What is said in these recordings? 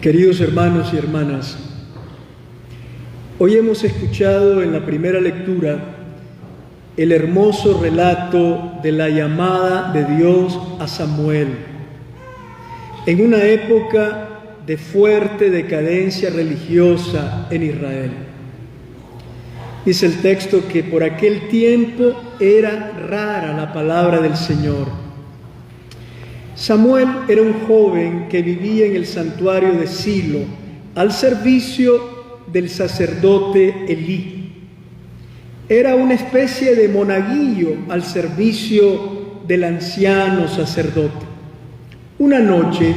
Queridos hermanos y hermanas, hoy hemos escuchado en la primera lectura el hermoso relato de la llamada de Dios a Samuel. En una época de fuerte decadencia religiosa en Israel. Dice el texto que por aquel tiempo era rara la palabra del Señor. Samuel era un joven que vivía en el santuario de Silo, al servicio del sacerdote Elí. Era una especie de monaguillo al servicio del anciano sacerdote. Una noche,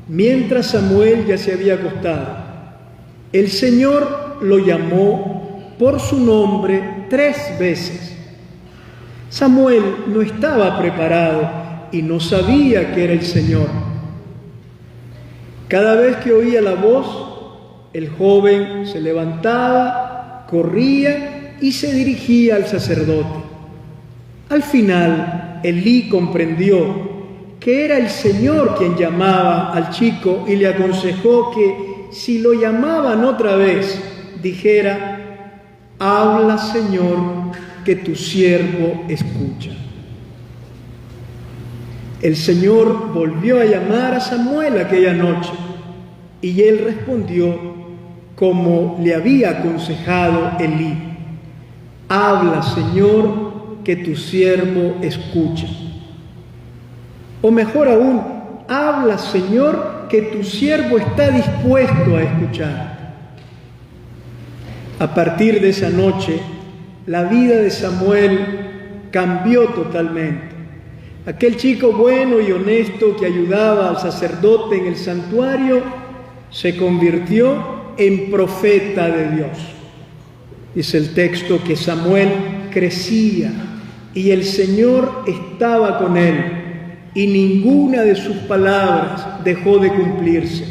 mientras Samuel ya se había acostado, el Señor lo llamó por su nombre 3 veces. Samuel no estaba preparado y no sabía que era el Señor. Cada vez que oía la voz, el joven se levantaba, corría y se dirigía al sacerdote. Al final, Elí comprendió que era el Señor quien llamaba al chico y le aconsejó que si lo llamaban otra vez, dijera: «Habla, Señor, que tu siervo escucha». El Señor volvió a llamar a Samuel aquella noche y él respondió como le había aconsejado Elí: «Habla, Señor, que tu siervo escucha». O mejor aún, habla, Señor, que tu siervo está dispuesto a escuchar. A partir de esa noche, la vida de Samuel cambió totalmente. Aquel chico bueno y honesto que ayudaba al sacerdote en el santuario se convirtió en profeta de Dios. Dice el texto que Samuel crecía y el Señor estaba con él, y ninguna de sus palabras dejó de cumplirse.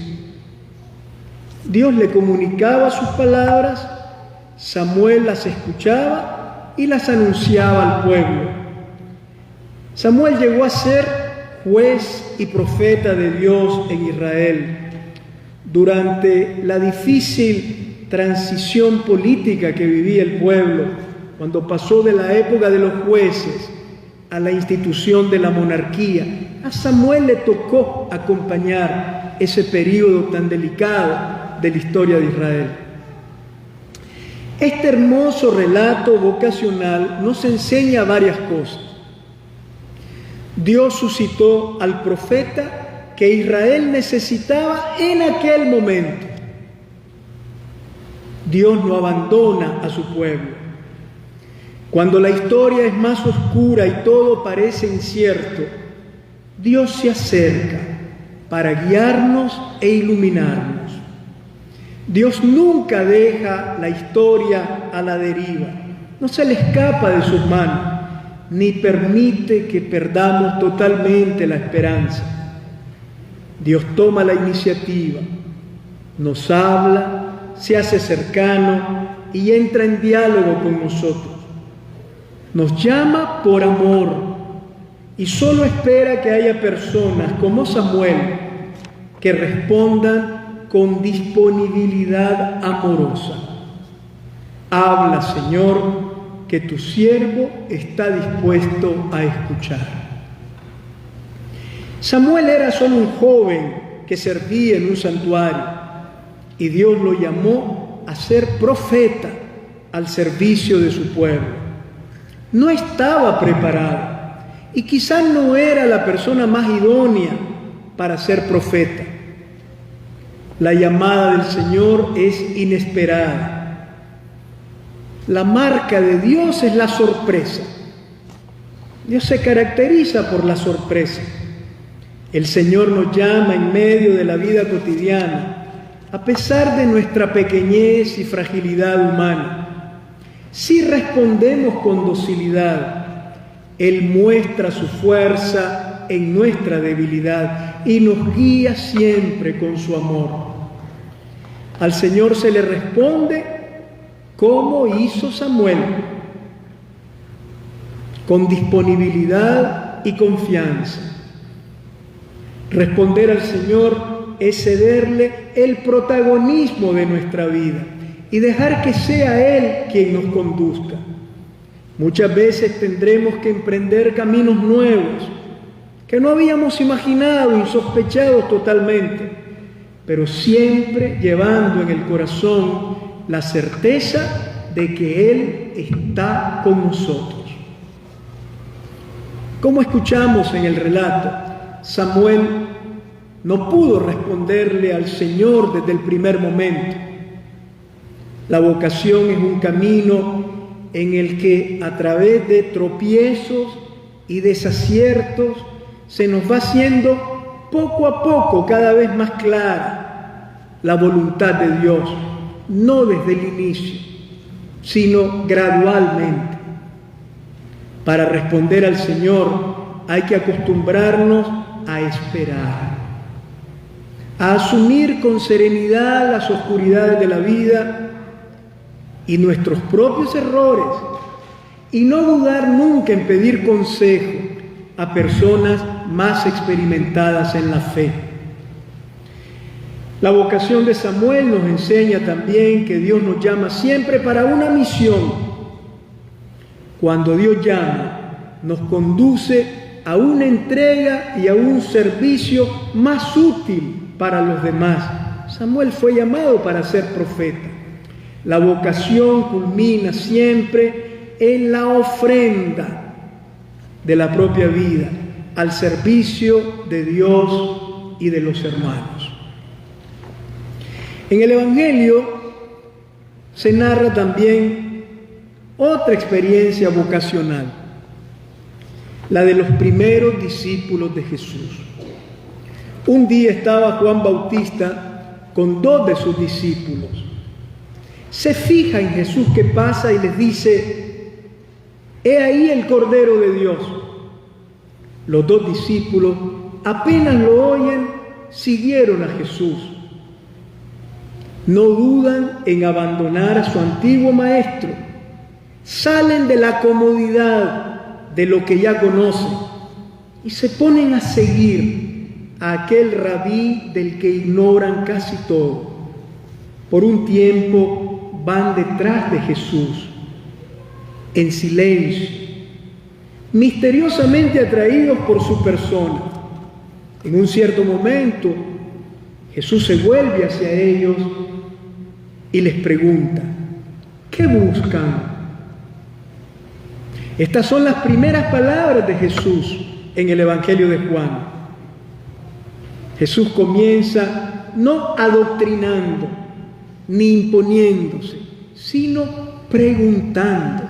Dios le comunicaba sus palabras, Samuel las escuchaba y las anunciaba al pueblo. Samuel llegó a ser juez y profeta de Dios en Israel. Durante la difícil transición política que vivía el pueblo, cuando pasó de la época de los jueces a la institución de la monarquía, a Samuel le tocó acompañar ese periodo tan delicado de la historia de Israel. Este hermoso relato vocacional nos enseña varias cosas. Dios suscitó al profeta que Israel necesitaba en aquel momento. Dios no abandona a su pueblo. Cuando la historia es más oscura y todo parece incierto, Dios se acerca para guiarnos e iluminarnos. Dios nunca deja la historia a la deriva, no se le escapa de sus manos, ni permite que perdamos totalmente la esperanza. Dios toma la iniciativa, nos habla, se hace cercano y entra en diálogo con nosotros. Nos llama por amor y solo espera que haya personas como Samuel que respondan con disponibilidad amorosa. Habla, Señor, que tu siervo está dispuesto a escuchar. Samuel era solo un joven que servía en un santuario y Dios lo llamó a ser profeta al servicio de su pueblo. No estaba preparado y quizás no era la persona más idónea para ser profeta. La llamada del Señor es inesperada. La marca de Dios es la sorpresa. Dios se caracteriza por la sorpresa. El Señor nos llama en medio de la vida cotidiana, a pesar de nuestra pequeñez y fragilidad humana. Si respondemos con docilidad, Él muestra su fuerza en nuestra debilidad y nos guía siempre con su amor. Al Señor se le responde como hizo Samuel, con disponibilidad y confianza. Responder al Señor es cederle el protagonismo de nuestra vida y dejar que sea Él quien nos conduzca. Muchas veces tendremos que emprender caminos nuevos que no habíamos imaginado y sospechado totalmente, pero siempre llevando en el corazón la certeza de que Él está con nosotros. Como escuchamos en el relato, Samuel no pudo responderle al Señor desde el primer momento. La vocación es un camino en el que a través de tropiezos y desaciertos se nos va haciendo poco a poco cada vez más clara la voluntad de Dios, no desde el inicio, sino gradualmente. Para responder al Señor hay que acostumbrarnos a esperar, a asumir con serenidad las oscuridades de la vida y nuestros propios errores, y no dudar nunca en pedir consejo a personas más experimentadas en la fe. La vocación de Samuel nos enseña también que Dios nos llama siempre para una misión. Cuando Dios llama, nos conduce a una entrega y a un servicio más útil para los demás. Samuel fue llamado para ser profeta. La vocación culmina siempre en la ofrenda de la propia vida al servicio de Dios y de los hermanos. En el Evangelio se narra también otra experiencia vocacional, la de los primeros discípulos de Jesús. Un día estaba Juan Bautista con 2 de sus discípulos. Se fija en Jesús que pasa y les dice: «He ahí el Cordero de Dios». Los 2 discípulos, apenas lo oyen, siguieron a Jesús. No dudan en abandonar a su antiguo maestro. Salen de la comodidad de lo que ya conocen y se ponen a seguir a aquel rabí del que ignoran casi todo. Por un tiempo van detrás de Jesús, en silencio, misteriosamente atraídos por su persona. En un cierto momento, Jesús se vuelve hacia ellos y les pregunta: ¿qué buscan? Estas son las primeras palabras de Jesús en el Evangelio de Juan. Jesús comienza no adoctrinando ni imponiéndose, sino preguntando.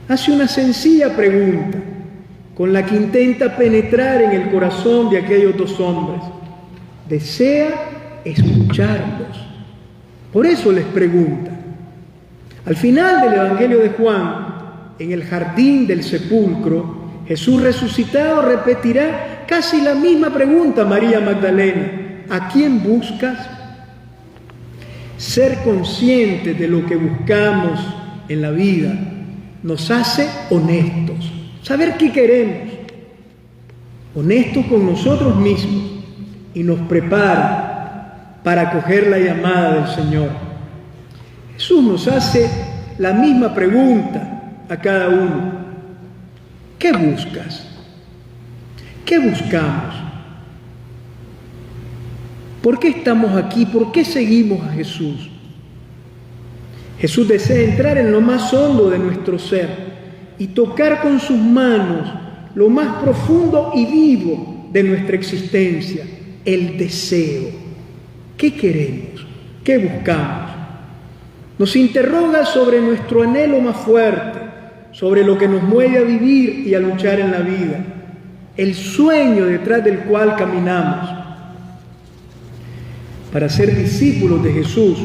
Hace una sencilla pregunta con la que intenta penetrar en el corazón de aquellos 2 hombres. Desea escucharlos. Por eso les pregunta. Al final del Evangelio de Juan, en el jardín del sepulcro, Jesús resucitado repetirá casi la misma pregunta a María Magdalena: ¿a quién buscas? Ser conscientes de lo que buscamos en la vida nos hace honestos, saber qué queremos, honestos con nosotros mismos, y nos prepara para acoger la llamada del Señor. Jesús nos hace la misma pregunta a cada uno: ¿qué buscas? ¿Qué buscamos? ¿Por qué estamos aquí? ¿Por qué seguimos a Jesús? Jesús desea entrar en lo más hondo de nuestro ser y tocar con sus manos lo más profundo y vivo de nuestra existencia, el deseo. ¿Qué queremos? ¿Qué buscamos? Nos interroga sobre nuestro anhelo más fuerte, sobre lo que nos mueve a vivir y a luchar en la vida, el sueño detrás del cual caminamos. Para ser discípulos de Jesús,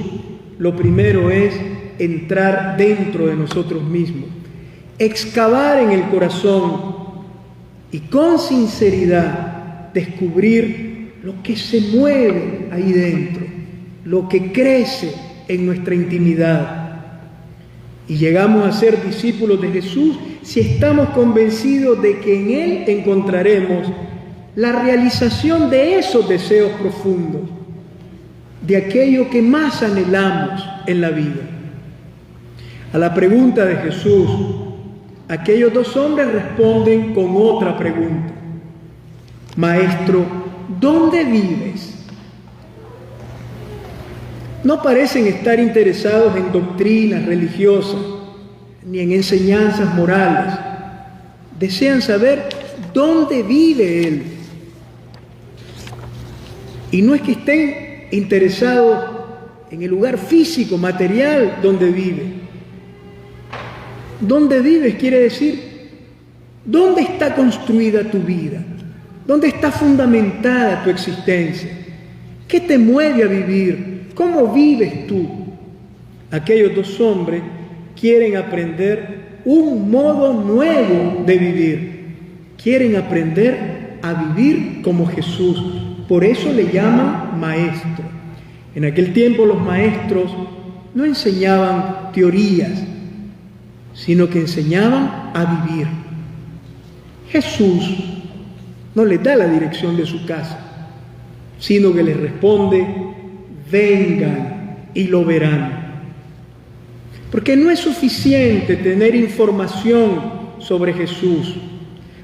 lo primero es entrar dentro de nosotros mismos, excavar en el corazón y con sinceridad descubrir lo que se mueve ahí dentro, lo que crece en nuestra intimidad. Y llegamos a ser discípulos de Jesús si estamos convencidos de que en Él encontraremos la realización de esos deseos profundos, de aquello que más anhelamos en la vida. A la pregunta de Jesús, aquellos dos hombres responden con otra pregunta: Maestro, ¿dónde vives? No parecen estar interesados en doctrinas religiosas ni en enseñanzas morales. Desean saber dónde vive Él. Y no es que estén interesados en el lugar físico, material donde vive. ¿Dónde vives? Quiere decir, ¿dónde está construida tu vida? ¿Dónde está fundamentada tu existencia? ¿Qué te mueve a vivir? ¿Cómo vives tú? Aquellos dos hombres quieren aprender un modo nuevo de vivir. Quieren aprender a vivir como Jesús. Por eso le llaman maestro. En aquel tiempo los maestros no enseñaban teorías, sino que enseñaban a vivir. Jesús no les da la dirección de su casa, sino que les responde: vengan y lo verán. Porque no es suficiente tener información sobre Jesús,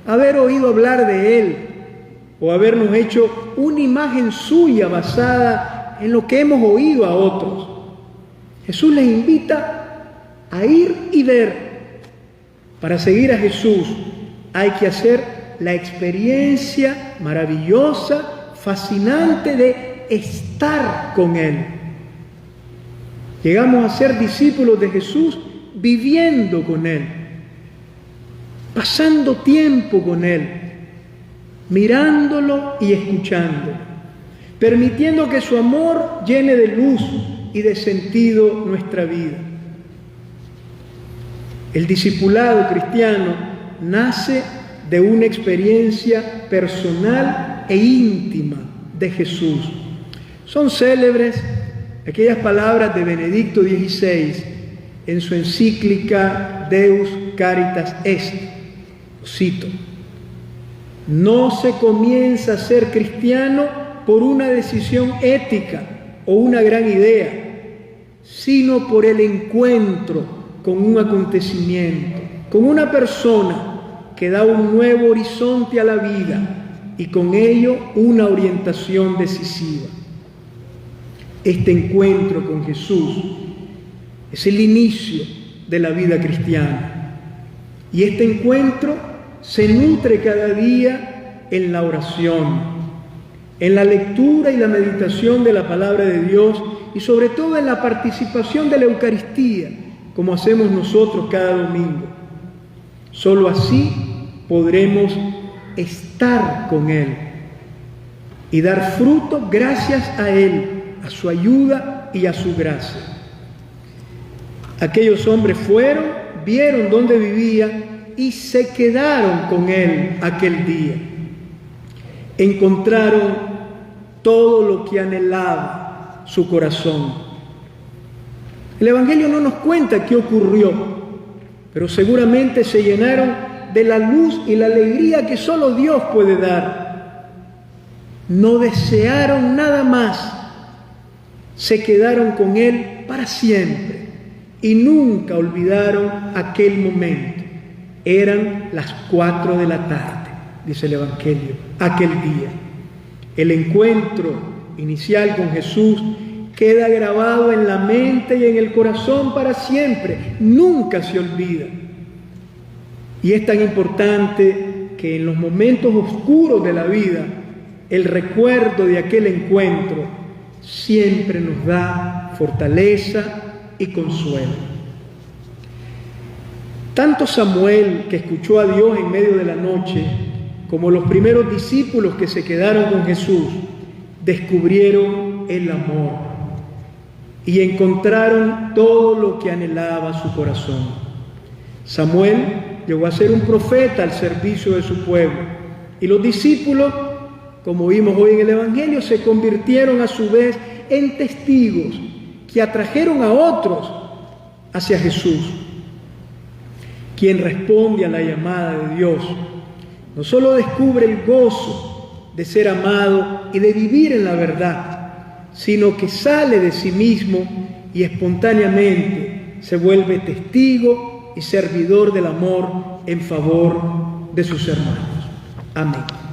haber oído hablar de Él, o habernos hecho una imagen suya basada en lo que hemos oído a otros. Jesús les invita a ir y ver. Para seguir a Jesús hay que hacer la experiencia maravillosa, fascinante de estar con Él. Llegamos a ser discípulos de Jesús viviendo con Él, pasando tiempo con Él, mirándolo y escuchándolo, permitiendo que su amor llene de luz y de sentido nuestra vida. El discipulado cristiano nace de una experiencia personal e íntima de Jesús. Son célebres aquellas palabras de Benedicto XVI en su encíclica Deus Caritas Est. Cito: no se comienza a ser cristiano por una decisión ética o una gran idea, sino por el encuentro con un acontecimiento, con una persona que da un nuevo horizonte a la vida y con ello una orientación decisiva. Este encuentro con Jesús es el inicio de la vida cristiana, y este encuentro se nutre cada día en la oración, en la lectura y la meditación de la palabra de Dios, y sobre todo en la participación de la Eucaristía, como hacemos nosotros cada domingo. Solo así podremos estar con Él y dar fruto gracias a Él, a su ayuda y a su gracia. Aquellos hombres fueron, vieron dónde vivía y se quedaron con Él aquel día. Encontraron todo lo que anhelaba su corazón. El Evangelio no nos cuenta qué ocurrió, pero seguramente se llenaron de la luz y la alegría que solo Dios puede dar. No desearon nada más, se quedaron con Él para siempre y nunca olvidaron aquel momento. Eran las 4 de la tarde, dice el Evangelio, aquel día. El encuentro inicial con Jesús queda grabado en la mente y en el corazón para siempre, nunca se olvida. Y es tan importante que en los momentos oscuros de la vida, el recuerdo de aquel encuentro siempre nos da fortaleza y consuelo. Tanto Samuel, que escuchó a Dios en medio de la noche, como los primeros discípulos que se quedaron con Jesús, descubrieron el amor y encontraron todo lo que anhelaba su corazón. Samuel llegó a ser un profeta al servicio de su pueblo, y los discípulos, como vimos hoy en el Evangelio, se convirtieron a su vez en testigos que atrajeron a otros hacia Jesús. Quien responde a la llamada de Dios no solo descubre el gozo de ser amado y de vivir en la verdad, sino que sale de sí mismo y espontáneamente se vuelve testigo y servidor del amor en favor de sus hermanos. Amén.